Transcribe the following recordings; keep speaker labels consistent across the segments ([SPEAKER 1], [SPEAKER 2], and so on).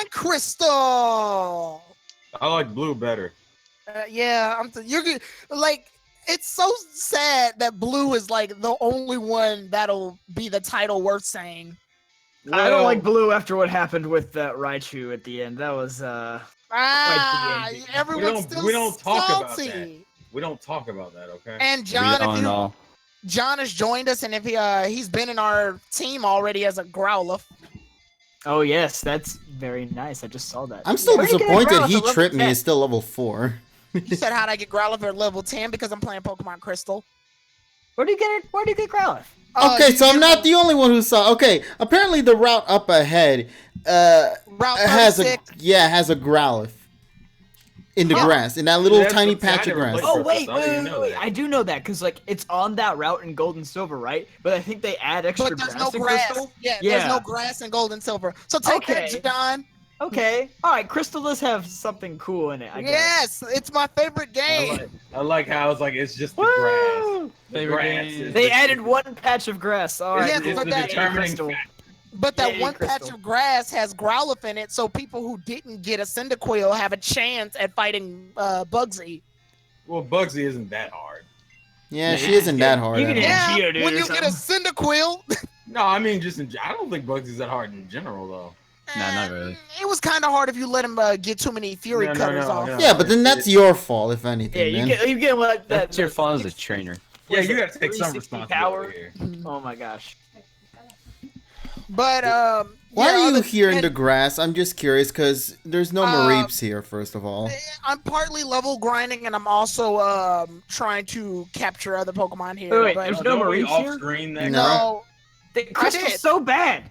[SPEAKER 1] Pokemon Crystal.
[SPEAKER 2] I like blue better.
[SPEAKER 1] Yeah, you're good. Like, it's so sad that blue is like the only one that'll be the title worth saying.
[SPEAKER 3] I don't like blue after what happened with Raichu at the end. That was
[SPEAKER 1] everyone's still
[SPEAKER 2] we don't talk
[SPEAKER 1] salty.
[SPEAKER 2] about that. We don't talk about that, okay?
[SPEAKER 1] And John, John has joined us, and if he's been in our team already as a Growlithe.
[SPEAKER 3] Oh yes, that's very nice. I just saw that.
[SPEAKER 4] I'm still disappointed he tripped me. Is still level 4.
[SPEAKER 1] You said how'd I get Growlithe at level 10 because I'm playing Pokemon Crystal.
[SPEAKER 3] Where do you get it? Where do you get Growlithe?
[SPEAKER 4] Okay, so I'm not the only one who saw. Okay, apparently the route up ahead
[SPEAKER 1] route
[SPEAKER 4] has a Growlithe in the grass, in that little tiny patch of grass.
[SPEAKER 3] Oh wait, I do know that because like it's on that route in Gold and Silver, right? But I think they add extra
[SPEAKER 1] grass
[SPEAKER 3] in
[SPEAKER 1] grass.
[SPEAKER 3] Crystal.
[SPEAKER 1] Yeah, there's no grass in Gold and Silver. So take that, John.
[SPEAKER 3] Okay. All right. Crystal does have something cool in it. I guess.
[SPEAKER 1] Yes, it's my favorite game.
[SPEAKER 2] I like how it's like it's just the grass.
[SPEAKER 3] Favorite game. They added one patch of grass. All right.
[SPEAKER 1] But that one patch of grass has Growlithe in it, so people who didn't get a Cyndaquil have a chance at fighting Bugsy.
[SPEAKER 2] Well, Bugsy isn't that hard.
[SPEAKER 4] Yeah, she isn't that hard.
[SPEAKER 1] When you get a Cyndaquil.
[SPEAKER 2] No, I mean I don't think Bugsy's that hard in general though.
[SPEAKER 5] No, not really.
[SPEAKER 1] It was kind of hard if you let him get too many Fury Cutters off.
[SPEAKER 4] Yeah, but then that's your fault, if anything.
[SPEAKER 3] Yeah, you get like that.
[SPEAKER 5] That's your fault as a trainer.
[SPEAKER 2] Yeah, you gotta take some responsibility here.
[SPEAKER 3] Oh my gosh.
[SPEAKER 1] But
[SPEAKER 4] why are you here in the grass? I'm just curious because there's no Mareeps here. First of all,
[SPEAKER 1] I'm partly level grinding, and I'm also trying to capture other Pokemon here.
[SPEAKER 3] Wait, there's no Mareeps here.
[SPEAKER 1] No,
[SPEAKER 3] Crystal's so bad.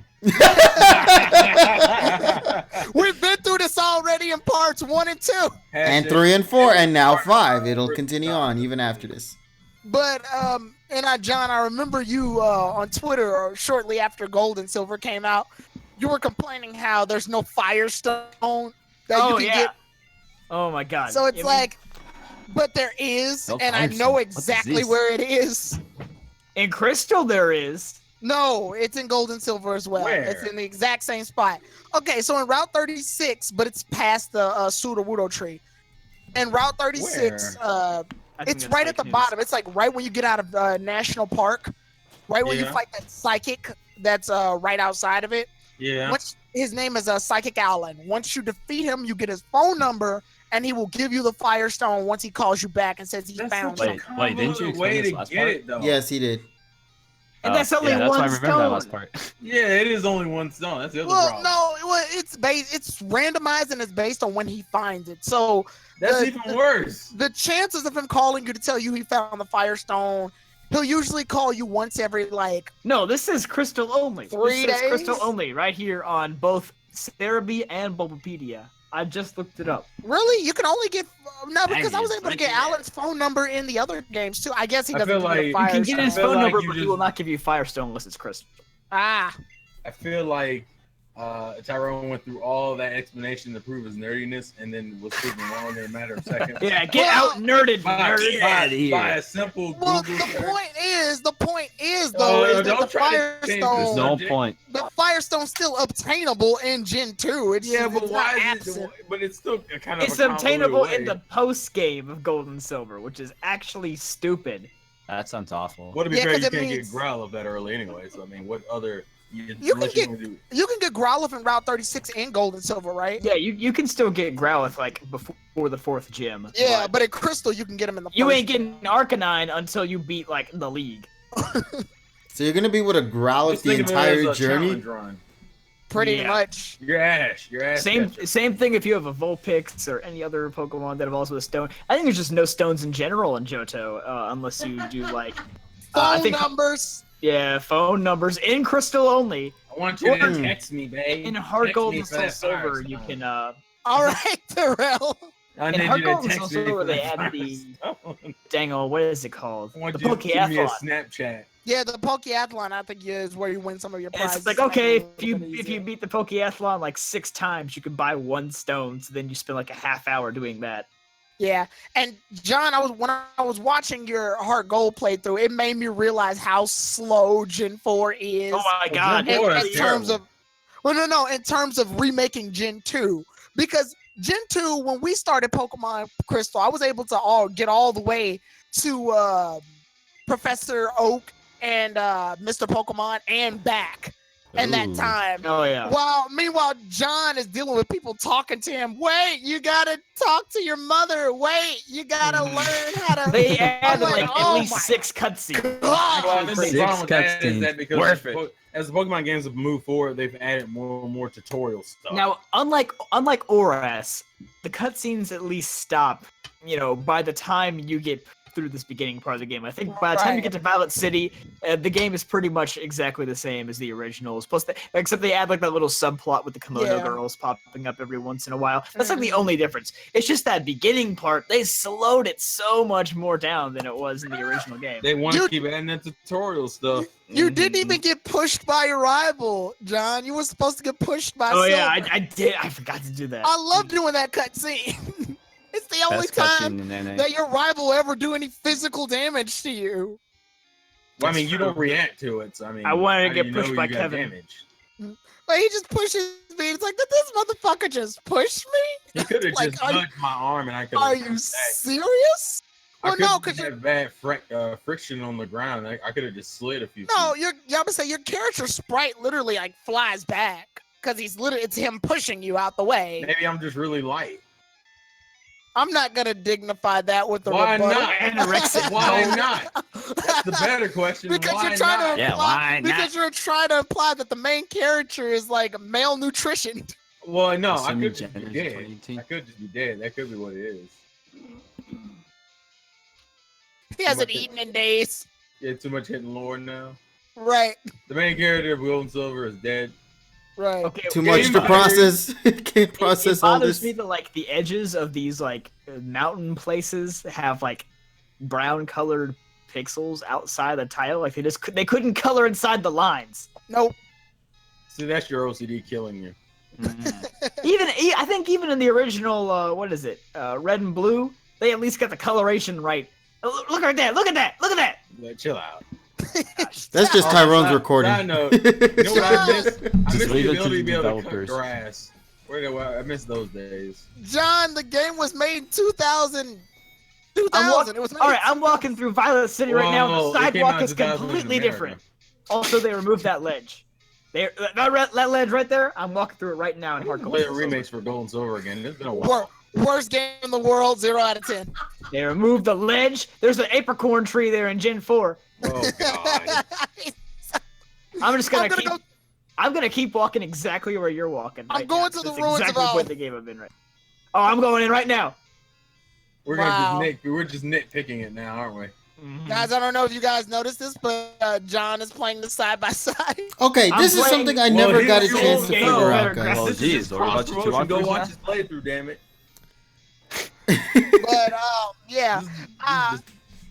[SPEAKER 1] We've been through this already in parts 1 and 2,
[SPEAKER 4] and 3 and 4, and now 5. It'll continue on even after this.
[SPEAKER 1] But John, I remember you on Twitter or shortly after Gold and Silver came out, you were complaining how there's no Firestone that you can get.
[SPEAKER 3] Oh my god!
[SPEAKER 1] So it's but there is, and I know exactly where it is.
[SPEAKER 3] In Crystal, there is.
[SPEAKER 1] No, it's in Gold and Silver as well.
[SPEAKER 2] Where?
[SPEAKER 1] It's in the exact same spot. Okay, so in Route 36, but it's past the Sudowoodo tree. And Route 36, it's right at the bottom. It's like right when you get out of National Park, right when you fight that Psychic that's right outside of it.
[SPEAKER 2] Yeah.
[SPEAKER 1] His name is Psychic Alan. Once you defeat him, you get his phone number, and he will give you the Firestone once he calls you back and says he found something.
[SPEAKER 5] Wait, didn't you explain this last part?
[SPEAKER 4] Yes, he did.
[SPEAKER 3] And that's only one
[SPEAKER 5] why I
[SPEAKER 3] stone.
[SPEAKER 5] remember that last part.
[SPEAKER 2] Yeah, it is only one stone. That's the other problem.
[SPEAKER 1] No, it's randomized and it's based on when he finds it. So
[SPEAKER 2] that's even worse.
[SPEAKER 1] The chances of him calling you to tell you he found the Firestone, he'll usually call you once every
[SPEAKER 3] No, this is Crystal only.
[SPEAKER 1] 3 days.
[SPEAKER 3] Crystal only right here on both Cerebi and Bulbapedia. I just looked it up.
[SPEAKER 1] Really? You can only get because I was able to get Alan's phone number in the other games too. I guess he doesn't give you
[SPEAKER 3] you can get his phone number, but he will not give you Firestone unless it's Crystal.
[SPEAKER 1] Ah.
[SPEAKER 2] I feel like Tyrone went through all that explanation to prove his nerdiness, and then was proven wrong in a matter of seconds.
[SPEAKER 3] Yeah, get out nerded, nerd.
[SPEAKER 2] By a simple Google
[SPEAKER 1] the point is though, is that the Firestone.
[SPEAKER 5] There's no point.
[SPEAKER 1] The Firestone's still obtainable in Gen 2.
[SPEAKER 2] But why is it? But it's still kind of.
[SPEAKER 3] It's obtainable in the post game of Gold and Silver, which is actually stupid.
[SPEAKER 5] That sounds awful.
[SPEAKER 2] Well, to be fair, you can't get Growlithe that early anyway. So I mean, what other?
[SPEAKER 1] You can get Growlithe in Route 36 in Gold and Silver, right?
[SPEAKER 3] Yeah, you can still get Growlithe before the 4th gym.
[SPEAKER 1] Yeah, but in Crystal you can get him in the.
[SPEAKER 3] You ain't getting Arcanine until you beat the league.
[SPEAKER 4] So you're gonna be with a Growlithe the entire journey.
[SPEAKER 1] Pretty much.
[SPEAKER 2] Your ass.
[SPEAKER 3] Same thing if you have a Vulpix or any other Pokemon that have also a stone. I think there's just no stones in general in Johto, unless you do
[SPEAKER 1] phone numbers.
[SPEAKER 3] Yeah, phone numbers in Crystal only.
[SPEAKER 2] I want you to text me, babe.
[SPEAKER 3] In Heart Gold and Soul Silver, you can.
[SPEAKER 1] All right, Terrell.
[SPEAKER 3] In Heart Gold and Soul Silver, they add the. Dango, what is it called?
[SPEAKER 2] I want
[SPEAKER 3] the
[SPEAKER 2] you to give me a
[SPEAKER 3] Pokeathlon.
[SPEAKER 2] Snapchat.
[SPEAKER 1] Yeah, the Pokeathlon, I think, is where you win some of your prizes.
[SPEAKER 3] It's like, okay, if you beat the Pokeathlon 6 times, you can buy 1 stone. So then you spend a half hour doing that.
[SPEAKER 1] Yeah, and John, when I was watching your Heart Gold playthrough, it made me realize how slow Gen 4 is.
[SPEAKER 3] Oh my god!
[SPEAKER 1] In terms of Well, no. In terms of remaking Gen 2, because Gen 2, when we started Pokemon Crystal, I was able to get all the way to Professor Oak and Mr. Pokemon and back in that time.
[SPEAKER 3] Oh yeah.
[SPEAKER 1] Meanwhile, John is dealing with people talking to him. Wait, you gotta talk to your mother. Wait, you gotta learn how to.
[SPEAKER 3] They added
[SPEAKER 1] like,
[SPEAKER 3] at least 6 cutscenes.
[SPEAKER 2] Well, the
[SPEAKER 5] Six
[SPEAKER 2] problem with that is that
[SPEAKER 5] cutscenes.
[SPEAKER 2] because
[SPEAKER 5] Worth it.
[SPEAKER 2] as the Pokemon games have moved forward, they've added more and more tutorial stuff.
[SPEAKER 3] Now, unlike ORAS, the cutscenes at least stop. By the time you get through this beginning part of the game, I think by the time you get to Violet City, the game is pretty much exactly the same as the originals. Plus, except they add like that little subplot with the Komodo girls popping up every once in a while. That's like the only difference. It's just that beginning part. They slowed it so much more down than it was in the original game.
[SPEAKER 2] They want to keep adding that tutorial stuff.
[SPEAKER 1] You didn't even get pushed by your rival, John. You were supposed to get pushed by.
[SPEAKER 3] Oh
[SPEAKER 1] Silver.
[SPEAKER 3] yeah, I did. I forgot to do that.
[SPEAKER 1] I love doing that cutscene. It's the only time that your rival ever do any physical damage to you.
[SPEAKER 2] Well, I mean, you don't react to it. So,
[SPEAKER 3] I wanted to get pushed by Kevin.
[SPEAKER 1] Like, he just pushes me. It's like, did this motherfucker just push me?
[SPEAKER 2] He could have just nudged my arm and I could have.
[SPEAKER 1] Are you serious? Well, no, because
[SPEAKER 2] you have bad friction on the ground. I could have just slid a few.
[SPEAKER 1] No, your character sprite literally like flies back because it's him pushing you out the way.
[SPEAKER 2] Maybe I'm just really light.
[SPEAKER 1] I'm not gonna dignify that with the
[SPEAKER 2] Why
[SPEAKER 1] rebuttal.
[SPEAKER 2] not? Anorexic. Why not? That's the better question.
[SPEAKER 1] Because
[SPEAKER 2] why
[SPEAKER 1] you're trying
[SPEAKER 2] not?
[SPEAKER 1] to imply, because you're trying to imply that the main character is like malnutrition.
[SPEAKER 2] Well, no, I could just be dead. I could just be dead. That could be what it is.
[SPEAKER 1] He hasn't eaten in days.
[SPEAKER 2] Yeah, too much hidden lore now.
[SPEAKER 1] Right.
[SPEAKER 2] The main character of Gold and Silver is dead.
[SPEAKER 1] Right.
[SPEAKER 4] Okay, too much to process. Can't process all this.
[SPEAKER 3] It bothers me that like the edges of these like mountain places have like brown colored pixels outside the tile. Like they couldn't color inside the lines.
[SPEAKER 1] Nope.
[SPEAKER 2] See, that's your OCD killing you.
[SPEAKER 3] I think even in the original, what is it, Red and Blue, they at least got the coloration right. Look right there! Look at that! Look at that!
[SPEAKER 2] Chill out.
[SPEAKER 4] That's just Tyrone's recording.
[SPEAKER 2] I know. You know what I miss? I miss the
[SPEAKER 5] leave it to
[SPEAKER 2] ability to be able to cut
[SPEAKER 5] developers.
[SPEAKER 2] grass. I miss those days.
[SPEAKER 1] John, the game was made in 2000. It was made
[SPEAKER 3] all right, I'm walking through Violet City right now.
[SPEAKER 2] Whoa,
[SPEAKER 3] The
[SPEAKER 2] it came out
[SPEAKER 3] sidewalk
[SPEAKER 2] in
[SPEAKER 3] is
[SPEAKER 2] 2000 in
[SPEAKER 3] completely
[SPEAKER 2] America.
[SPEAKER 3] different. Also, they removed that ledge. That ledge right there. I'm walking through it right now in hardcore.
[SPEAKER 2] Play remakes for Gold and Silver again. It's been a while.
[SPEAKER 1] Worst game in the world, 0 out of 10.
[SPEAKER 3] They removed the ledge. There's an apricorn tree there in Gen 4.
[SPEAKER 2] Oh god.
[SPEAKER 3] I'm gonna keep walking exactly where you're walking.
[SPEAKER 1] I'm going to the
[SPEAKER 3] That's
[SPEAKER 1] ruins
[SPEAKER 3] exactly
[SPEAKER 1] of
[SPEAKER 3] what the game I'm in right. Oh, I'm going in right now.
[SPEAKER 2] We're just nitpicking it now, aren't we?
[SPEAKER 1] Guys, I don't know if you guys noticed this, but John is playing the side by side.
[SPEAKER 4] Okay, this is something I never got a chance to figure out, guys.
[SPEAKER 5] Well, geez, we're about to
[SPEAKER 2] go watch his playthrough, damn it.
[SPEAKER 1] But yeah.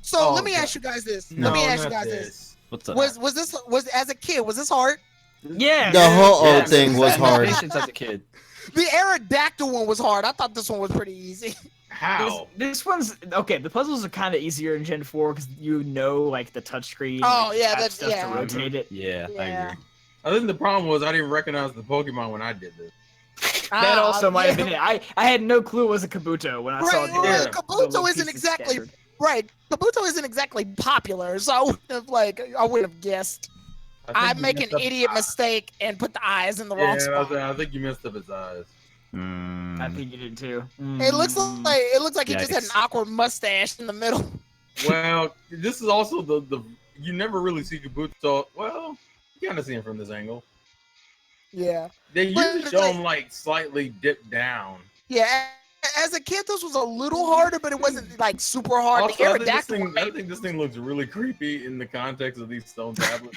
[SPEAKER 1] So let me ask you guys this.
[SPEAKER 5] What's up?
[SPEAKER 1] Was as a kid, was this hard?
[SPEAKER 3] Yeah.
[SPEAKER 4] The whole thing was hard.
[SPEAKER 5] Patience as a kid.
[SPEAKER 1] The Aerodactyl one was hard. I thought this one was pretty easy.
[SPEAKER 2] How?
[SPEAKER 3] This one's okay. The puzzles are kind of easier in Gen 4 because like the touchscreen.
[SPEAKER 1] Oh yeah, that's
[SPEAKER 3] stuff to rotate it.
[SPEAKER 5] Yeah, I agree.
[SPEAKER 2] I think the problem was I didn't recognize the Pokemon when I did this.
[SPEAKER 3] That also might have been it. I had no clue it was a Kabuto when I saw it.
[SPEAKER 1] Right, Kabuto isn't exactly right. Kabuto isn't exactly popular, so I would have guessed. I make an idiot mistake and put the eyes in the wrong spot.
[SPEAKER 2] I think you messed up his eyes.
[SPEAKER 3] I think you did too.
[SPEAKER 1] It looks like he just had an awkward mustache in the middle.
[SPEAKER 2] Well, this is also the you never really see Kabuto. Well, you kind of see him from this angle.
[SPEAKER 1] Yeah.
[SPEAKER 2] They usually show him like slightly dipped down.
[SPEAKER 1] Yeah. As a kid, this was a little harder, but it wasn't like super hard.
[SPEAKER 2] Also, I think this thing looks really creepy in the context of these stone tablets.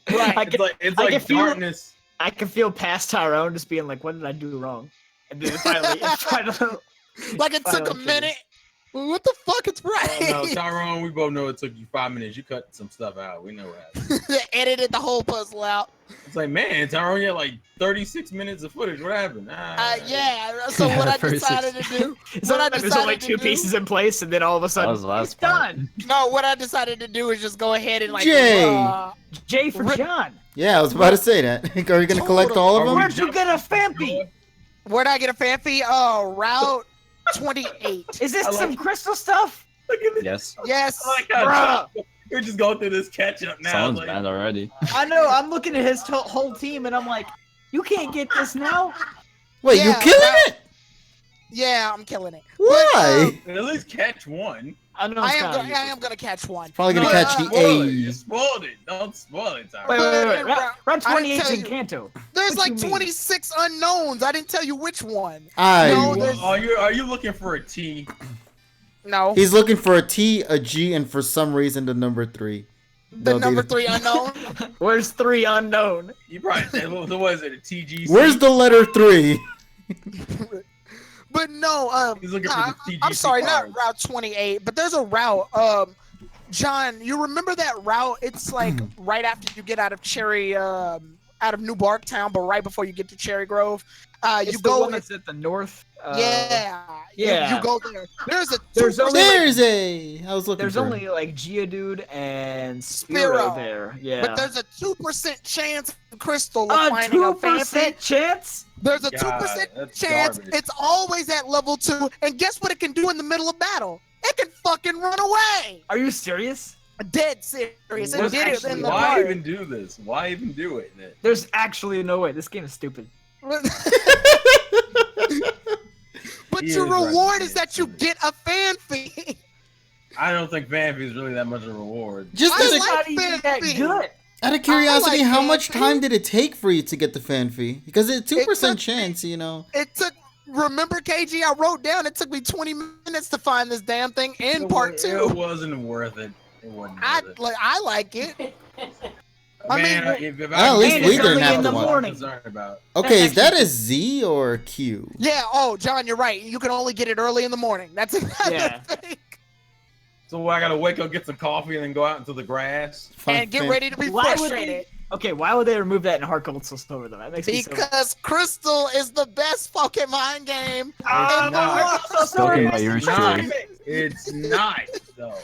[SPEAKER 1] Right.
[SPEAKER 2] It's like darkness.
[SPEAKER 3] I can feel past Tyrone just being like, "What did I do wrong?" And then finally
[SPEAKER 1] like it took a minute. What the fuck? It's right.
[SPEAKER 2] No, Tyrone, we both know it took you 5 minutes. You cut some stuff out. We know what happened.
[SPEAKER 1] Edited the whole puzzle out.
[SPEAKER 2] It's like, man, Tyrone, you had like 36 minutes of footage. What happened?
[SPEAKER 1] Yeah. So what I decided to do.
[SPEAKER 3] There's only two pieces in place, and then all of a sudden,
[SPEAKER 5] That was the last
[SPEAKER 3] it's done.
[SPEAKER 1] No, what I decided to do is just go ahead and like.
[SPEAKER 3] J for John.
[SPEAKER 4] Yeah, I was about to say that. Are you gonna collect all of them?
[SPEAKER 3] Where'd you get a Fampy?
[SPEAKER 1] Where'd I get a Fanfy? Route 28.
[SPEAKER 3] Is this some crystal stuff?
[SPEAKER 2] Look at this.
[SPEAKER 5] Yes.
[SPEAKER 1] Yes.
[SPEAKER 2] Oh my God, we're just going through this catch up now.
[SPEAKER 5] Someone's
[SPEAKER 2] like,
[SPEAKER 5] banned already.
[SPEAKER 3] I know. I'm looking at his whole team, and I'm like, you can't get this now.
[SPEAKER 4] Wait,
[SPEAKER 1] Yeah,
[SPEAKER 4] you killing it?
[SPEAKER 1] Yeah, I'm killing it.
[SPEAKER 4] Why?
[SPEAKER 2] at least catch one.
[SPEAKER 3] I know.
[SPEAKER 1] I am gonna catch one.
[SPEAKER 4] Probably gonna
[SPEAKER 2] No,
[SPEAKER 4] catch
[SPEAKER 2] you
[SPEAKER 4] the
[SPEAKER 2] spoiled it.
[SPEAKER 4] A.
[SPEAKER 2] You spoiled it. Don't spoil it, Tyrone.
[SPEAKER 3] Wait. Round
[SPEAKER 1] I didn't
[SPEAKER 3] 28
[SPEAKER 1] tell
[SPEAKER 3] in
[SPEAKER 1] you.
[SPEAKER 3] Kanto.
[SPEAKER 1] There's
[SPEAKER 3] What
[SPEAKER 1] like
[SPEAKER 3] you mean?
[SPEAKER 1] 26 unknowns. I didn't tell you which one.
[SPEAKER 4] I.
[SPEAKER 1] there's-
[SPEAKER 2] Are you looking for a T?
[SPEAKER 1] No.
[SPEAKER 4] He's looking for a T, a G, and for some reason the number 3.
[SPEAKER 1] The number 3 unknown.
[SPEAKER 3] Where's 3 unknown?
[SPEAKER 2] You probably said, what is it, a TGC?
[SPEAKER 4] Where's the letter 3?
[SPEAKER 1] But no,
[SPEAKER 2] He's looking for the TGC
[SPEAKER 1] I'm sorry,
[SPEAKER 2] cards.
[SPEAKER 1] not Route 28, but there's a route. John, you remember that route? It's like right after you get out of out of New Barktown, but right before you get to Cherry Grove.
[SPEAKER 3] It's
[SPEAKER 1] You
[SPEAKER 3] the
[SPEAKER 1] go.
[SPEAKER 3] one that's at the north.
[SPEAKER 1] Yeah.
[SPEAKER 3] yeah.
[SPEAKER 1] You go there. There's a.
[SPEAKER 3] There's
[SPEAKER 1] 2%
[SPEAKER 3] only-
[SPEAKER 4] There's a. I was looking
[SPEAKER 3] There's
[SPEAKER 4] for.
[SPEAKER 3] only like Geodude and Spearow
[SPEAKER 1] Spearow.
[SPEAKER 3] there. Yeah.
[SPEAKER 1] But there's a 2% chance in Crystal
[SPEAKER 3] a
[SPEAKER 1] of finding a
[SPEAKER 3] 2% chance?
[SPEAKER 1] There's a
[SPEAKER 2] God,
[SPEAKER 1] 2%
[SPEAKER 2] that's
[SPEAKER 1] chance.
[SPEAKER 2] garbage.
[SPEAKER 1] It's always at level 2. And guess what it can do in the middle of battle? It can fucking run away.
[SPEAKER 3] Are you serious?
[SPEAKER 1] Dead serious. It
[SPEAKER 3] There's
[SPEAKER 1] did it
[SPEAKER 3] actually-
[SPEAKER 1] in the
[SPEAKER 2] Why
[SPEAKER 1] part.
[SPEAKER 2] even do this? Why even do it then?
[SPEAKER 3] There's actually no way. This game is stupid.
[SPEAKER 1] But
[SPEAKER 2] He
[SPEAKER 1] your
[SPEAKER 2] is right,
[SPEAKER 1] reward
[SPEAKER 2] he
[SPEAKER 1] is
[SPEAKER 2] is
[SPEAKER 1] that you
[SPEAKER 2] stupid.
[SPEAKER 1] get a fan fee.
[SPEAKER 2] I don't think Fanfy is really that much of a reward.
[SPEAKER 4] Just
[SPEAKER 1] I
[SPEAKER 4] out of,
[SPEAKER 1] like
[SPEAKER 3] Not even that
[SPEAKER 1] Fanfy.
[SPEAKER 3] good.
[SPEAKER 4] out of curiosity,
[SPEAKER 1] like
[SPEAKER 4] how much
[SPEAKER 1] Fanfy.
[SPEAKER 4] time did it take for you to get the fan fee? Because it's 2%
[SPEAKER 1] took me-
[SPEAKER 4] chance, you know.
[SPEAKER 1] It took. Remember, KG? I wrote down. It took me 20 minutes to find this damn thing in part
[SPEAKER 2] It
[SPEAKER 1] 2.
[SPEAKER 2] wasn't worth it. It wasn't
[SPEAKER 1] I
[SPEAKER 2] worth it.
[SPEAKER 1] like. I like it. I
[SPEAKER 2] Man,
[SPEAKER 1] mean,
[SPEAKER 2] if
[SPEAKER 4] at least
[SPEAKER 3] And
[SPEAKER 4] we
[SPEAKER 3] it's
[SPEAKER 4] didn't
[SPEAKER 3] only
[SPEAKER 4] have
[SPEAKER 3] in
[SPEAKER 4] to
[SPEAKER 3] the
[SPEAKER 4] watch.
[SPEAKER 3] morning.
[SPEAKER 2] Concerned about.
[SPEAKER 4] Okay, is that
[SPEAKER 3] actually-
[SPEAKER 4] a Z or a Q?
[SPEAKER 1] Yeah. Oh, John, you're right. You can only get it early in the morning. That's another
[SPEAKER 3] Yeah.
[SPEAKER 1] thing.
[SPEAKER 2] So I gotta wake up, get some coffee, and then go out into the grass.
[SPEAKER 1] And get ready to be
[SPEAKER 3] Why would
[SPEAKER 1] frustrated.
[SPEAKER 3] Okay, why would they remove that in Heart Gold Soul Silver though? That makes me so.
[SPEAKER 1] Because Crystal is the best Pokemon game.
[SPEAKER 3] Oh,
[SPEAKER 1] in the
[SPEAKER 2] not.
[SPEAKER 1] world.
[SPEAKER 3] so sorry.
[SPEAKER 5] Spoken by yours
[SPEAKER 2] Not.
[SPEAKER 5] truly.
[SPEAKER 2] It's not though.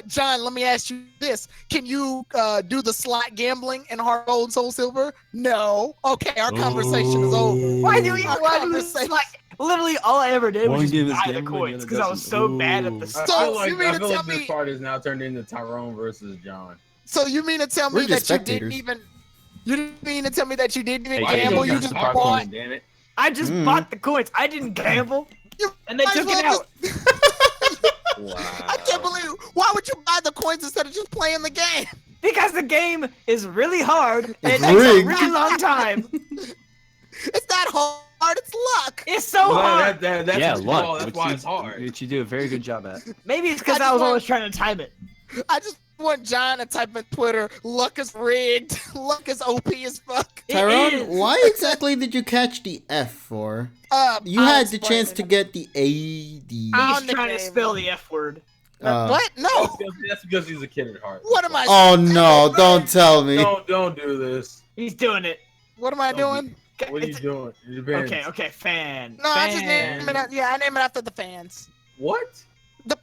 [SPEAKER 1] John, let me ask you this: can you do the slot gambling in Heart Gold and Soul Silver? No. Okay, our conversation is over.
[SPEAKER 3] Why do you?
[SPEAKER 1] Our
[SPEAKER 3] Why do you
[SPEAKER 1] conversation-
[SPEAKER 3] like? Literally, all I ever did
[SPEAKER 5] One
[SPEAKER 3] was
[SPEAKER 5] game
[SPEAKER 3] just
[SPEAKER 5] is
[SPEAKER 3] buy the
[SPEAKER 5] gambling,
[SPEAKER 3] coins
[SPEAKER 5] the
[SPEAKER 3] because
[SPEAKER 5] other
[SPEAKER 3] I was so
[SPEAKER 5] doesn't.
[SPEAKER 3] bad at the
[SPEAKER 5] Ooh.
[SPEAKER 2] I
[SPEAKER 3] stuff.
[SPEAKER 1] So,
[SPEAKER 2] feel like,
[SPEAKER 1] you mean
[SPEAKER 2] I
[SPEAKER 1] to
[SPEAKER 2] feel
[SPEAKER 1] tell
[SPEAKER 2] like this
[SPEAKER 1] me-
[SPEAKER 2] part is now turned into Tyrone versus John.
[SPEAKER 1] So you mean to tell
[SPEAKER 4] We're
[SPEAKER 1] me
[SPEAKER 4] just
[SPEAKER 1] that you didn't
[SPEAKER 4] spectators.
[SPEAKER 1] even? You didn't mean to tell me that you didn't even
[SPEAKER 5] Hey,
[SPEAKER 1] gamble?
[SPEAKER 5] you
[SPEAKER 1] You
[SPEAKER 5] got
[SPEAKER 1] just
[SPEAKER 5] the
[SPEAKER 1] bought.
[SPEAKER 5] popcorn.
[SPEAKER 2] Damn it!
[SPEAKER 3] I just bought the coins. I didn't gamble,
[SPEAKER 1] You
[SPEAKER 3] and they
[SPEAKER 1] might as
[SPEAKER 3] took it
[SPEAKER 1] well
[SPEAKER 3] out.
[SPEAKER 2] Wow.
[SPEAKER 1] I can't believe. Why would you buy the coins instead of just playing the game?
[SPEAKER 3] Because the game is really hard and it
[SPEAKER 4] It's
[SPEAKER 3] takes a
[SPEAKER 4] rigged.
[SPEAKER 3] really long time.
[SPEAKER 1] It's not hard. It's luck.
[SPEAKER 3] It's so
[SPEAKER 2] Well,
[SPEAKER 3] hard.
[SPEAKER 2] that's
[SPEAKER 5] Yeah,
[SPEAKER 2] what you
[SPEAKER 5] luck.
[SPEAKER 2] call- That's why it's hard.
[SPEAKER 5] Which you do a very good job at.
[SPEAKER 3] Maybe it's because
[SPEAKER 1] I
[SPEAKER 3] I was
[SPEAKER 1] just
[SPEAKER 3] always trying to time it.
[SPEAKER 1] I just want John to type in Twitter. Luck is rigged. Luck is OP as fuck.
[SPEAKER 3] It
[SPEAKER 4] Tyrone,
[SPEAKER 3] is.
[SPEAKER 4] why exactly did you catch the F for? You
[SPEAKER 1] I'll
[SPEAKER 4] had the
[SPEAKER 1] explain
[SPEAKER 4] chance
[SPEAKER 1] it.
[SPEAKER 4] to get the A, D.
[SPEAKER 1] I'll
[SPEAKER 3] He's trying to
[SPEAKER 1] nickname
[SPEAKER 3] spell
[SPEAKER 1] him.
[SPEAKER 3] the F word.
[SPEAKER 1] What? No.
[SPEAKER 2] That's because he's a kid at heart.
[SPEAKER 1] What am I?
[SPEAKER 4] Oh no, don't tell me.
[SPEAKER 2] Don't do this.
[SPEAKER 3] He's doing it.
[SPEAKER 1] What am I
[SPEAKER 2] Don't
[SPEAKER 1] doing?
[SPEAKER 2] What are you
[SPEAKER 3] It's-
[SPEAKER 2] doing? It depends.
[SPEAKER 3] Okay, fan.
[SPEAKER 1] No, I just
[SPEAKER 3] fan.
[SPEAKER 1] name it. Yeah, I name it after the fans.
[SPEAKER 2] What?
[SPEAKER 1] The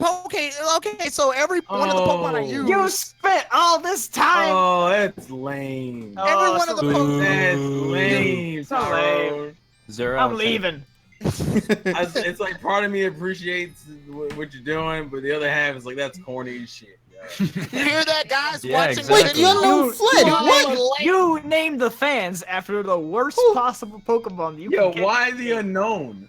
[SPEAKER 1] Okay, so every one of the Pokemon I
[SPEAKER 2] Oh.
[SPEAKER 1] use.
[SPEAKER 3] You spent all this time.
[SPEAKER 2] Oh, that's lame.
[SPEAKER 3] Oh,
[SPEAKER 1] every one of the
[SPEAKER 3] so
[SPEAKER 1] Pokemon.
[SPEAKER 2] That's lame.
[SPEAKER 3] So
[SPEAKER 2] Tyrone.
[SPEAKER 5] 0
[SPEAKER 3] I'm leaving.
[SPEAKER 2] It's like part of me appreciates what you're doing, but the other half is like that's corny as shit. yo.
[SPEAKER 1] You hear that, guys?
[SPEAKER 5] Yeah,
[SPEAKER 1] Watching
[SPEAKER 5] exactly.
[SPEAKER 1] the
[SPEAKER 4] Wait,
[SPEAKER 1] video.
[SPEAKER 4] the unknown fled. What?
[SPEAKER 3] You named the fans after the worst possible Pokemon you
[SPEAKER 2] Yo,
[SPEAKER 3] can get.
[SPEAKER 2] why the unknown?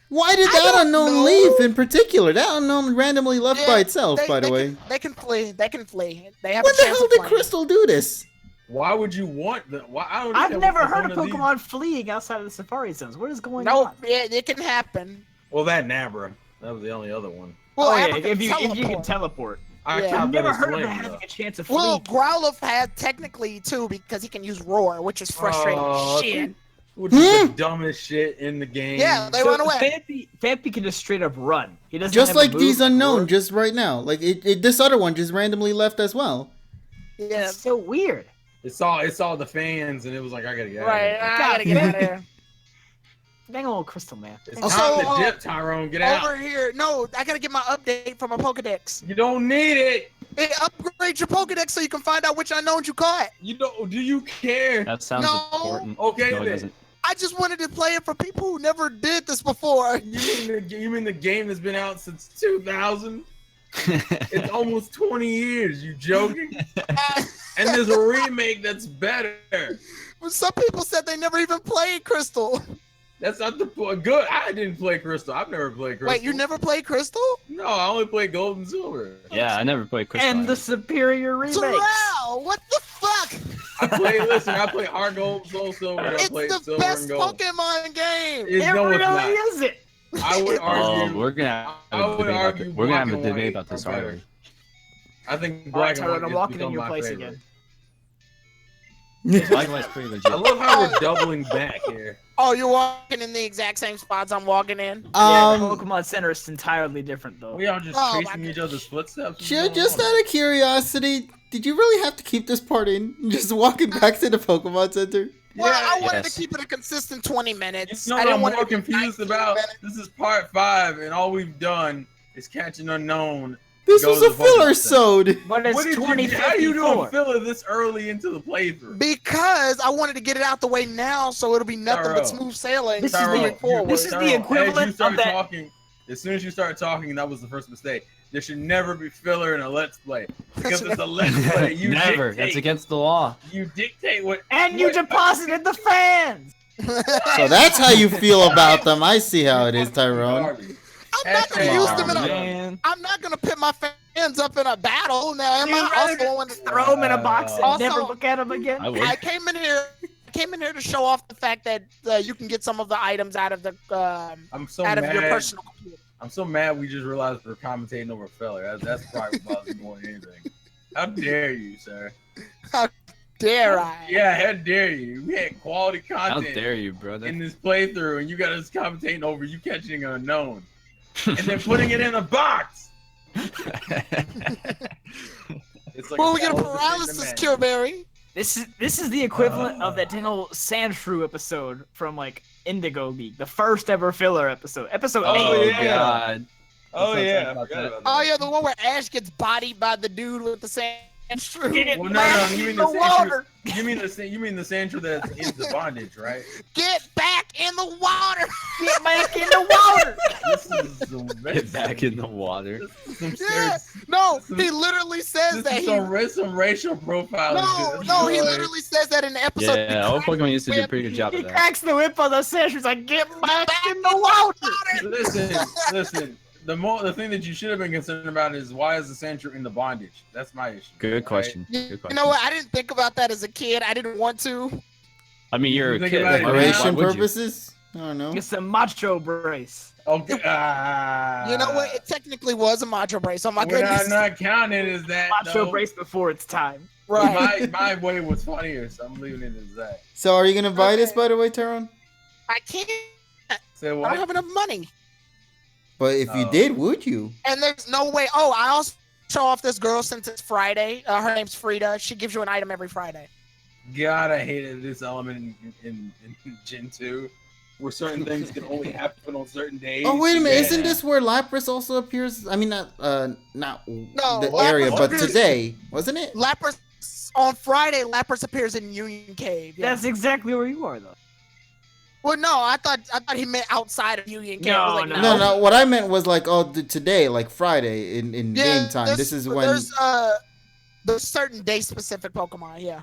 [SPEAKER 4] Why did
[SPEAKER 1] I
[SPEAKER 4] that
[SPEAKER 1] don't
[SPEAKER 4] unknown
[SPEAKER 1] know.
[SPEAKER 4] leave in particular? That unknown randomly left
[SPEAKER 1] Yeah,
[SPEAKER 4] by itself,
[SPEAKER 1] They-
[SPEAKER 4] by the
[SPEAKER 1] they
[SPEAKER 4] way.
[SPEAKER 1] can- they can flee. They can flee. They have
[SPEAKER 4] When
[SPEAKER 1] a
[SPEAKER 4] the
[SPEAKER 1] chance
[SPEAKER 4] hell
[SPEAKER 1] of
[SPEAKER 4] did
[SPEAKER 1] flying.
[SPEAKER 4] Crystal do this?
[SPEAKER 2] Why would you want the? Why? I don't
[SPEAKER 3] I've
[SPEAKER 2] understand
[SPEAKER 3] never
[SPEAKER 2] what's the
[SPEAKER 3] heard of
[SPEAKER 2] point these-
[SPEAKER 3] Pokemon fleeing outside of the Safari Zones. What is going
[SPEAKER 1] No,
[SPEAKER 3] on?
[SPEAKER 1] yeah, it can happen.
[SPEAKER 2] Well, that Nabra. That was the only other one.
[SPEAKER 1] Well,
[SPEAKER 3] Oh yeah,
[SPEAKER 1] Abra
[SPEAKER 3] if you can
[SPEAKER 1] teleport.
[SPEAKER 3] teleport.
[SPEAKER 2] I
[SPEAKER 1] Yeah.
[SPEAKER 2] tried
[SPEAKER 3] I've never
[SPEAKER 2] that as
[SPEAKER 3] heard of it
[SPEAKER 2] lame,
[SPEAKER 3] having
[SPEAKER 2] though.
[SPEAKER 3] a chance of
[SPEAKER 1] Well,
[SPEAKER 3] fleeing.
[SPEAKER 1] Growlithe had technically too because he can use Roar, which is frustrating
[SPEAKER 2] Oh,
[SPEAKER 1] shit.
[SPEAKER 2] Which is the dumbest shit in the game.
[SPEAKER 1] Yeah, they run away.
[SPEAKER 3] Vampy can just straight up run. He doesn't
[SPEAKER 4] Just
[SPEAKER 3] have
[SPEAKER 4] like
[SPEAKER 3] a move,
[SPEAKER 4] these unknown,
[SPEAKER 3] or...
[SPEAKER 4] just right now. Like this other one just randomly left as well.
[SPEAKER 1] Yeah,
[SPEAKER 3] It's so weird.
[SPEAKER 2] It saw the fans and it was like, I gotta get out of
[SPEAKER 1] right.
[SPEAKER 2] here.
[SPEAKER 1] I gotta get out of here.
[SPEAKER 3] Dang old Crystal Man.
[SPEAKER 2] It's
[SPEAKER 1] Also,
[SPEAKER 2] time to dip, Tyrone. Get out.
[SPEAKER 1] Over here. No, I gotta get my update from my Pokedex.
[SPEAKER 2] You don't need it.
[SPEAKER 1] It upgrades your Pokedex so you can find out which unknowns you caught.
[SPEAKER 2] You don't. Do you care?
[SPEAKER 5] That sounds
[SPEAKER 1] No.
[SPEAKER 5] important.
[SPEAKER 2] Okay,
[SPEAKER 5] No, it
[SPEAKER 2] then.
[SPEAKER 5] doesn't.
[SPEAKER 1] I just wanted to play it for people who never did this before.
[SPEAKER 2] You mean the game that's been out since 2000? It's almost 20 years. You joking? And there's a remake that's better.
[SPEAKER 1] Some people said they never even played Crystal.
[SPEAKER 2] That's not the point. Good. I didn't play Crystal. I've never played Crystal.
[SPEAKER 1] Wait, you never played Crystal?
[SPEAKER 2] No, I only played Gold and Silver.
[SPEAKER 5] Yeah, I never played Crystal.
[SPEAKER 3] And the superior remakes.
[SPEAKER 1] Terrell, what the fuck?
[SPEAKER 2] I play Heart Gold, Soul Silver, and I
[SPEAKER 1] It's
[SPEAKER 2] played
[SPEAKER 1] the
[SPEAKER 2] Silver
[SPEAKER 1] best
[SPEAKER 2] and Gold.
[SPEAKER 1] Pokemon game.
[SPEAKER 3] It
[SPEAKER 2] No, it's
[SPEAKER 3] really
[SPEAKER 2] not.
[SPEAKER 3] is it.
[SPEAKER 2] I would argue.
[SPEAKER 5] we're gonna have
[SPEAKER 2] I
[SPEAKER 5] a
[SPEAKER 2] would
[SPEAKER 5] debate about
[SPEAKER 2] argue
[SPEAKER 5] this. We're gonna have a
[SPEAKER 2] black and
[SPEAKER 5] debate
[SPEAKER 2] white
[SPEAKER 5] about this
[SPEAKER 2] are better.
[SPEAKER 5] already.
[SPEAKER 2] I think
[SPEAKER 3] All right,
[SPEAKER 2] Black and
[SPEAKER 3] Tyrone,
[SPEAKER 2] White
[SPEAKER 3] I'm
[SPEAKER 2] has
[SPEAKER 3] walking in
[SPEAKER 2] become
[SPEAKER 3] your
[SPEAKER 2] my
[SPEAKER 3] place
[SPEAKER 2] favorite.
[SPEAKER 3] again.
[SPEAKER 5] Black and White's pretty legit.
[SPEAKER 2] I love how we're doubling back here.
[SPEAKER 1] Oh, you're walking in the exact same spots I'm walking in?
[SPEAKER 3] Yeah, the Pokemon Center is entirely different though.
[SPEAKER 2] We all just
[SPEAKER 1] Oh,
[SPEAKER 2] tracing
[SPEAKER 1] my
[SPEAKER 2] each other's footsteps.
[SPEAKER 4] Just out of curiosity, did you really have to keep this part in? Just walking back to the Pokemon Center?
[SPEAKER 1] Well, I wanted
[SPEAKER 5] Yes.
[SPEAKER 1] to keep it a consistent 20 minutes.
[SPEAKER 2] You know
[SPEAKER 1] I
[SPEAKER 2] what
[SPEAKER 1] didn't
[SPEAKER 2] I'm
[SPEAKER 1] want
[SPEAKER 2] more
[SPEAKER 1] it to be
[SPEAKER 2] confused
[SPEAKER 1] 19
[SPEAKER 2] about?
[SPEAKER 1] minutes.
[SPEAKER 2] This is part 5, and all we've done is catch an unknown.
[SPEAKER 4] This
[SPEAKER 2] Go
[SPEAKER 4] was
[SPEAKER 2] to
[SPEAKER 4] a
[SPEAKER 2] the
[SPEAKER 4] filler
[SPEAKER 2] Pokemon Center.
[SPEAKER 4] sode.
[SPEAKER 3] But it's
[SPEAKER 2] What did you? How you doing
[SPEAKER 3] 2054.
[SPEAKER 2] filler this early into the playthrough?
[SPEAKER 1] Because I wanted to get it out the way now, so it'll be nothing but
[SPEAKER 2] Tyrone.
[SPEAKER 1] smooth sailing.
[SPEAKER 3] This is
[SPEAKER 2] Tyrone,
[SPEAKER 1] moving forward.
[SPEAKER 3] this is the
[SPEAKER 2] Tyrone,
[SPEAKER 3] equivalent
[SPEAKER 2] as you start
[SPEAKER 3] of that-
[SPEAKER 2] talking, as soon as you start talking, that was the first mistake. There should never be filler in a Let's Play. Because it's a Let's Play. You
[SPEAKER 5] Never.
[SPEAKER 2] dictate,
[SPEAKER 5] That's against the law.
[SPEAKER 2] You dictate what.
[SPEAKER 3] And you
[SPEAKER 2] what-
[SPEAKER 3] deposited the fans.
[SPEAKER 4] So that's how you feel about them. I see how it is, Tyrone.
[SPEAKER 2] Garbage.
[SPEAKER 1] I'm not gonna
[SPEAKER 2] Come
[SPEAKER 1] use
[SPEAKER 2] on,
[SPEAKER 1] them in a.
[SPEAKER 5] man.
[SPEAKER 1] I'm not gonna pit my fans up in a battle. Now, am
[SPEAKER 3] You'd
[SPEAKER 1] I
[SPEAKER 3] rather
[SPEAKER 1] also want to
[SPEAKER 3] Throw them in a box and
[SPEAKER 1] Also-
[SPEAKER 3] never look at them again.
[SPEAKER 5] I would.
[SPEAKER 1] I came in here to show off the fact that you can get some of the items out of the
[SPEAKER 2] I'm so
[SPEAKER 1] out
[SPEAKER 2] mad.
[SPEAKER 1] of your personal computer.
[SPEAKER 2] I'm so mad we just realized we're commentating over filler. That's probably what bothers me more than anything. How dare you, sir?
[SPEAKER 1] Dare I?
[SPEAKER 2] Yeah, how dare you? We had quality
[SPEAKER 5] How
[SPEAKER 2] content
[SPEAKER 5] dare you, brother?
[SPEAKER 2] in this playthrough, and you got us commentating over you catching an unknown. And then putting it in a box. It's like
[SPEAKER 1] Well, we get a
[SPEAKER 2] thousand things
[SPEAKER 1] paralysis
[SPEAKER 2] to
[SPEAKER 1] cure berry.
[SPEAKER 3] This is the equivalent of that dang old Sandshrew episode from like Indigo League, the first ever filler episode, episode
[SPEAKER 2] Oh,
[SPEAKER 3] 8.
[SPEAKER 2] yeah.
[SPEAKER 5] God.
[SPEAKER 2] Oh
[SPEAKER 5] That's
[SPEAKER 2] yeah,
[SPEAKER 5] not
[SPEAKER 2] I
[SPEAKER 5] about
[SPEAKER 2] forgot
[SPEAKER 5] that.
[SPEAKER 2] about that.
[SPEAKER 1] Oh yeah, the one where Ash gets bodied by the dude with the sand shrew.
[SPEAKER 3] Get
[SPEAKER 2] Well, no,
[SPEAKER 3] back
[SPEAKER 2] you
[SPEAKER 3] in
[SPEAKER 2] mean
[SPEAKER 3] the
[SPEAKER 2] the
[SPEAKER 3] water.
[SPEAKER 2] You mean the Sandra that's in the bondage, right?
[SPEAKER 1] Get back in the water.
[SPEAKER 3] Get back in the water.
[SPEAKER 2] This is some
[SPEAKER 5] Get back in the water.
[SPEAKER 2] This is some
[SPEAKER 1] Yeah.
[SPEAKER 2] serious.
[SPEAKER 1] No,
[SPEAKER 2] This is-
[SPEAKER 1] he literally says
[SPEAKER 2] This
[SPEAKER 1] that
[SPEAKER 2] is
[SPEAKER 1] he.
[SPEAKER 2] some racial profiling.
[SPEAKER 1] No, he
[SPEAKER 2] Boy.
[SPEAKER 1] literally says that in the episode.
[SPEAKER 5] Yeah, all Pokemon used to do a pretty good job
[SPEAKER 3] He
[SPEAKER 5] of that.
[SPEAKER 3] cracks the whip on the Sandshrew. Like, get back in the water.
[SPEAKER 2] Listen. The thing that you should have been concerned about is why is the Sandra in the bondage? That's my issue.
[SPEAKER 5] Good
[SPEAKER 2] right?
[SPEAKER 5] question.
[SPEAKER 1] You
[SPEAKER 5] Good question.
[SPEAKER 1] know what? I didn't think about that as a kid. I didn't want to.
[SPEAKER 5] I mean, you're a
[SPEAKER 2] You think
[SPEAKER 5] kid.
[SPEAKER 2] about it
[SPEAKER 5] Why
[SPEAKER 2] now.
[SPEAKER 4] Decoration
[SPEAKER 5] would you?
[SPEAKER 4] purposes? I don't know.
[SPEAKER 3] It's a macho brace.
[SPEAKER 2] Okay.
[SPEAKER 1] You know what? It technically was a macho brace. Oh my
[SPEAKER 2] What
[SPEAKER 1] goodness.
[SPEAKER 2] I'm not counting is that.
[SPEAKER 3] Macho
[SPEAKER 2] though.
[SPEAKER 3] brace before its time.
[SPEAKER 1] Right.
[SPEAKER 2] My way was funnier, so I'm leaving it as that.
[SPEAKER 4] So are you gonna buy this,
[SPEAKER 1] Okay.
[SPEAKER 4] by the way, Tyrone?
[SPEAKER 1] I can't.
[SPEAKER 2] Say
[SPEAKER 1] I don't
[SPEAKER 2] what?
[SPEAKER 1] have enough money.
[SPEAKER 4] But if you
[SPEAKER 2] Oh.
[SPEAKER 4] did, would you?
[SPEAKER 1] And there's no way. Oh, I also show off this girl since it's Friday. Her name's Frida. She gives you an item every Friday.
[SPEAKER 2] God, I hated this element in Gen 2, where certain things can only happen on certain days.
[SPEAKER 4] Oh wait a minute!
[SPEAKER 2] Yeah.
[SPEAKER 4] Isn't this where Lapras also appears? I mean, not
[SPEAKER 1] No,
[SPEAKER 4] the
[SPEAKER 1] Lapras
[SPEAKER 4] area, but
[SPEAKER 1] appears-
[SPEAKER 4] today, wasn't it?
[SPEAKER 1] Lapras on Friday. Lapras appears in Union Cave. Yeah.
[SPEAKER 3] That's exactly where you are, though.
[SPEAKER 1] Well, no, I thought he meant outside of Union Cave. I was like,
[SPEAKER 4] No. What I meant was like, today, like Friday in
[SPEAKER 1] Yeah,
[SPEAKER 4] game time.
[SPEAKER 1] there's-
[SPEAKER 4] This is when.
[SPEAKER 1] there's certain day specific Pokemon. Yeah.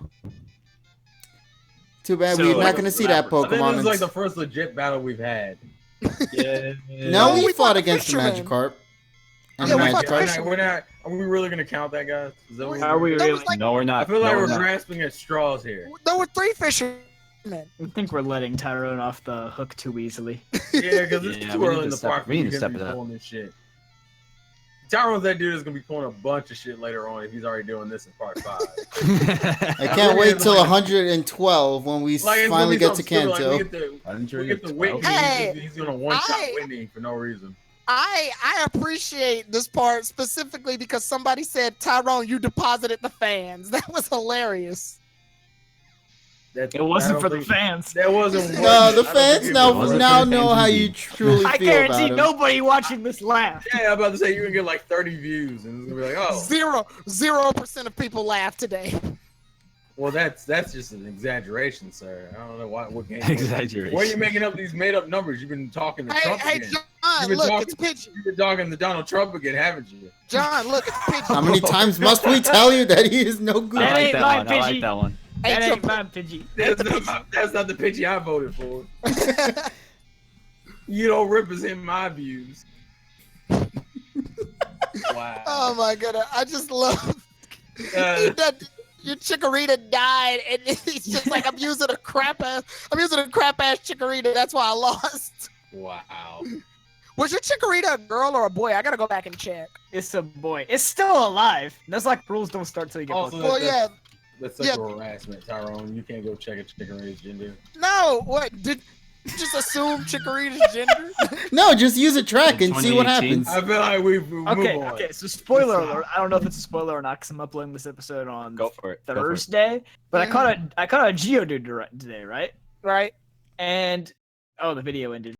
[SPEAKER 4] Too bad
[SPEAKER 3] So,
[SPEAKER 4] we're
[SPEAKER 3] like
[SPEAKER 4] not gonna see that
[SPEAKER 2] I think
[SPEAKER 4] Pokemon.
[SPEAKER 2] this is like the first legit battle we've had. Yeah.
[SPEAKER 4] No,
[SPEAKER 1] No,
[SPEAKER 4] we
[SPEAKER 1] we
[SPEAKER 4] fought
[SPEAKER 1] fought
[SPEAKER 4] against the
[SPEAKER 1] Fisherman.
[SPEAKER 4] Magikarp. And
[SPEAKER 1] Yeah,
[SPEAKER 4] the
[SPEAKER 1] we fought
[SPEAKER 4] Magikarp.
[SPEAKER 1] Fisherman.
[SPEAKER 2] We're not. Are we really gonna count that, guys? Is that what
[SPEAKER 3] Are we
[SPEAKER 1] That was
[SPEAKER 3] really?
[SPEAKER 1] like-
[SPEAKER 5] No, we're
[SPEAKER 2] I
[SPEAKER 5] not.
[SPEAKER 2] feel like
[SPEAKER 5] No,
[SPEAKER 2] we're
[SPEAKER 5] not.
[SPEAKER 2] grasping at straws here.
[SPEAKER 1] There were 3 fishermen.
[SPEAKER 3] I think we're letting Tyrone off the hook too easily.
[SPEAKER 2] Yeah, because it's
[SPEAKER 5] Yeah,
[SPEAKER 2] too
[SPEAKER 5] we need
[SPEAKER 2] early
[SPEAKER 5] to
[SPEAKER 2] in the
[SPEAKER 5] step-
[SPEAKER 2] park.
[SPEAKER 5] we need to
[SPEAKER 2] for
[SPEAKER 5] step
[SPEAKER 2] you
[SPEAKER 5] it up.
[SPEAKER 2] pulling this shit. Tyrone's that dude that's gonna be pulling a bunch of shit later on if he's already doing this in part 5.
[SPEAKER 4] I can't wait till 112 when we finally get to Kanto.
[SPEAKER 2] Like, we get the Whitney.
[SPEAKER 1] Hey,
[SPEAKER 2] he's gonna one-shot Whitney for no reason.
[SPEAKER 1] I appreciate this part specifically because somebody said, Tyrone, you deposited the fans. That was hilarious.
[SPEAKER 3] It wasn't for the fans.
[SPEAKER 2] That wasn't.
[SPEAKER 4] No, the fans now know how you truly feel
[SPEAKER 3] I guarantee
[SPEAKER 4] about him.
[SPEAKER 3] nobody watching this laugh.
[SPEAKER 2] Yeah, I'm about to say you're gonna get like 30 views, and it's gonna be like, oh,
[SPEAKER 1] 0% of people laugh today.
[SPEAKER 2] Well, that's just an exaggeration, sir. I don't know what game.
[SPEAKER 5] Exaggeration.
[SPEAKER 2] Why are you making up these made-up numbers? You've been talking to Trump again.
[SPEAKER 1] John, look, it's Pidgey.
[SPEAKER 2] You've been talking to Donald Trump again, haven't you?
[SPEAKER 1] John, look, it's Pidgey.
[SPEAKER 4] How many times must we tell you that he is no good?
[SPEAKER 5] I like that one. I
[SPEAKER 3] Pidgey.
[SPEAKER 5] like that one.
[SPEAKER 3] That ain't my Pidgey.
[SPEAKER 2] That's not the Pidgey I voted for. You don't represent my views. Wow.
[SPEAKER 1] Oh my goodness, I just love your Chikorita died, and it's just like I'm using a crap ass Chikorita. That's why I lost.
[SPEAKER 2] Wow.
[SPEAKER 1] Was your Chikorita a girl or a boy? I gotta go back and check.
[SPEAKER 3] It's a boy. It's still alive. That's like rules don't start till you get
[SPEAKER 2] Also,
[SPEAKER 3] Pokemon.
[SPEAKER 1] Well, yeah.
[SPEAKER 2] That's sexual harassment, Tyrone. You can't go check a Chikorita's gender.
[SPEAKER 1] No, what did you just assume Chikorita's gender?
[SPEAKER 4] No, just use a track and see what happens.
[SPEAKER 2] I feel like we move on.
[SPEAKER 3] Okay. So spoiler alert. I don't know if it's a spoiler or not because I'm uploading this episode on
[SPEAKER 5] Go for it.
[SPEAKER 3] Thursday. But I caught a Geodude today, right?
[SPEAKER 1] Right.
[SPEAKER 3] And the video ended.